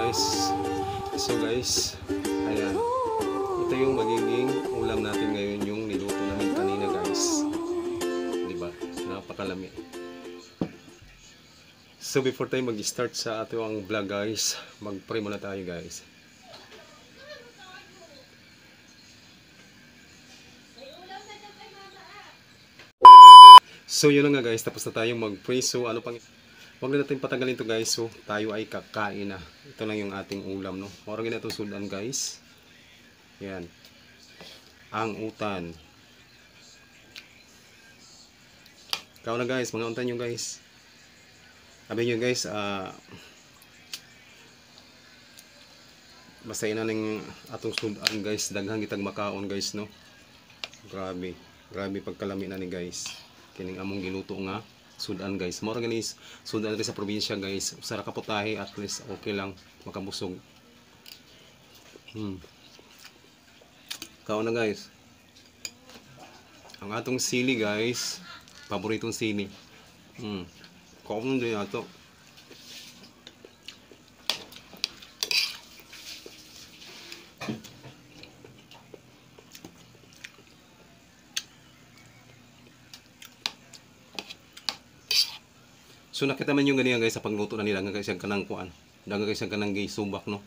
guys. So guys, ayan. Ito yung magiging ulam natin ngayon, yung niluto namin kanina guys. Diba? Napakalami. So before tayo mag-start sa ating vlog guys, mag-pray muna tayo guys. So yun na nga guys, tapos na tayong mag-pray. So ano pang, huwag na natin patagalin to guys. So tayo ay kakain na. Ito lang yung ating ulam, no. Marami na itong sudan guys. Yan. Ang utan. Ikaw na guys, mga untan nyo guys. Sabi nyo guys, basta na ng atong sudan guys. Daghang kitag makaon guys, no. Grabe. Grabe pagkalami na ni guys. Kining among giluto nga sudan guys. Mura ganis sudan rin sa probinsya guys. Sara ka putahe, at least okay lang makabusog. Kaon na guys. Ang atong sili guys, paboritong sili. Kaon din ato. So nakita man yung ganyan guys sa pagluto na nila, guys yung kanang kuan. Daga guys yung kanang subak, no.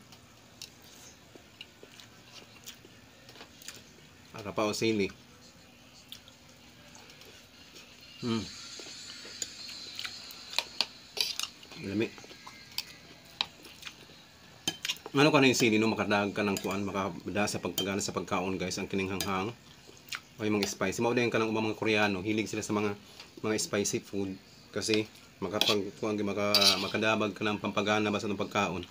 Akapaw sili. Lami. Ano ka na yung sili, no, makadag ka ng kuan, makabada sa pagpagana sa pagkaon guys, ang kining hanghang. O yung mga spicy. Mao din kanang mga Koreano, hilig sila sa mga spicy food kasi makadabag ka ng pampagana basta ng pagkaon.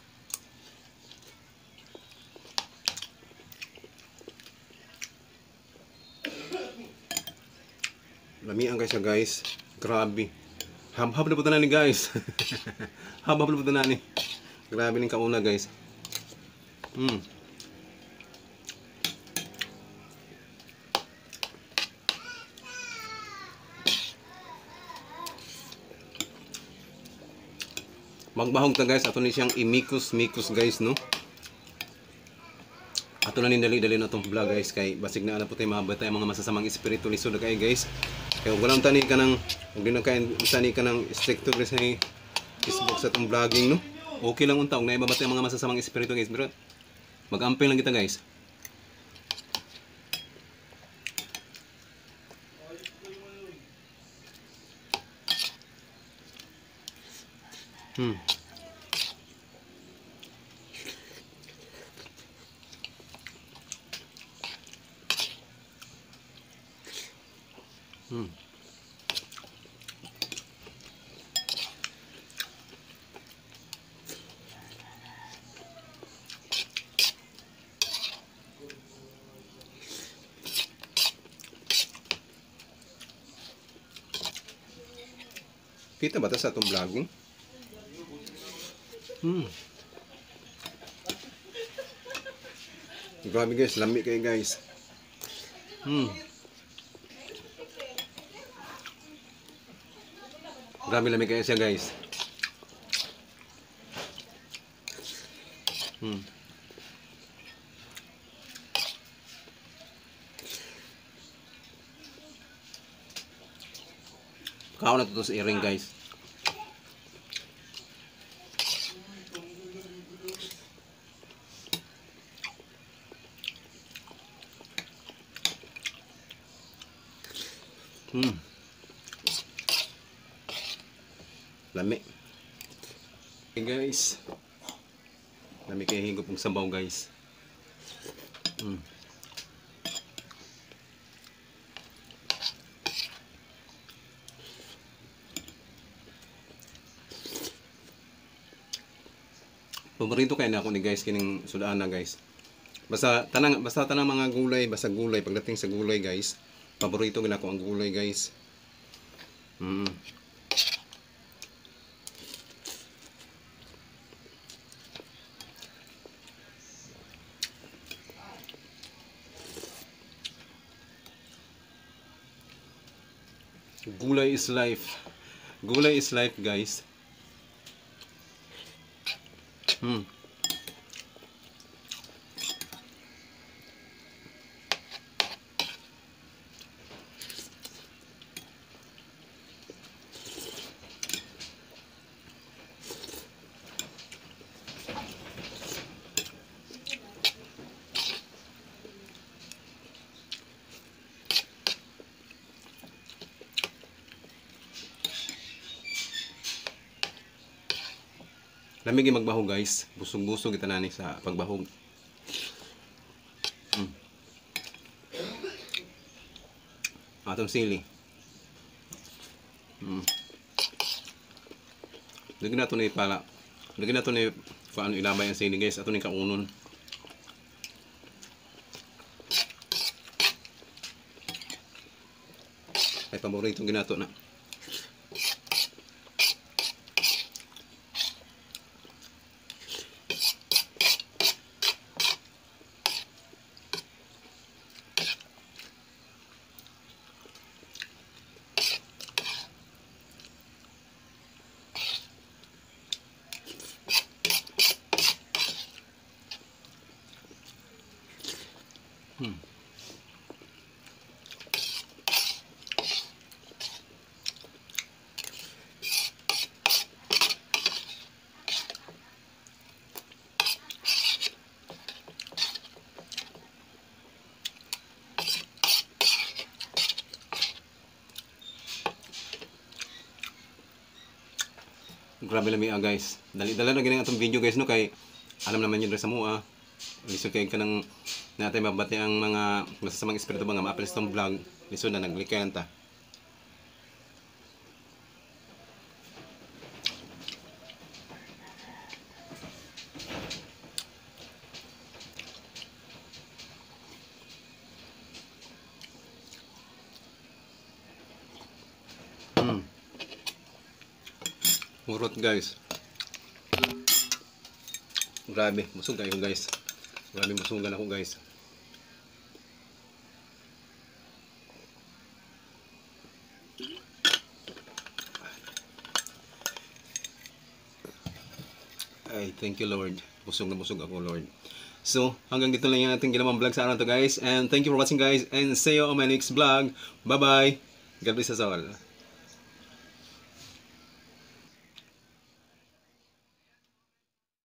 Lamian guys guys. Grabe. Hab-hab na po ni guys. Hab-hab na po ni. Grabe ning kauna guys. Magbahog ta guys, ato ni siyang imikus guys, no. Ato na ni dali-dali na tong vlog guys, kay basig na po tayo mahabata yung mga masasamang espiritu lisod kay guys. Kaya walang tani ka ng, huwag din na kayo tani ka ng stricto guys na Facebook sa tong vlogging, no. Okay lang unta, huwag na ibabata yung mga masasamang espiritu guys, pero mag-amping lang kita guys. Kita ba sa itong vlogging? Grabe guys, lami kayo guys. Grabe lami kayo siya guys. Kaon na ito sa iring guys. Lami. Okay guys. Lami kayo higop ng sabaw guys. Paborito kayo na ako ni guys kining sudaan na guys. Basta tanang mga gulay, basta gulay pagdating sa gulay guys. Paborito gina ko ang gulay guys. Gulay is life. Gulay is life guys. Lamig yung magbahog guys. Busog-busog kita nani sa pagbahog. Atong sili. Lagi na ito na pala. Lagi na ito na paano ilabay ang sili guys. Ato ni kaunon. Ay paborito ginato na. Grabe lami guys. Dali-dala na ganyan atong video guys no kay alam naman yun sa mua. Lisod kay kanang natay mabati ang mga masasamang espiritu ba nga maapil sa itong vlog. Lisod na naglikayan ta. Urot guys. Grabe, busog kayo guys. Grabe busugan ako guys. Ay, thank you Lord. Busog na busog ako Lord. So, hanggang dito lang yung ating ginawang vlog sa araw to guys. And thank you for watching guys. And see you on my next vlog. Bye bye. God bless us all.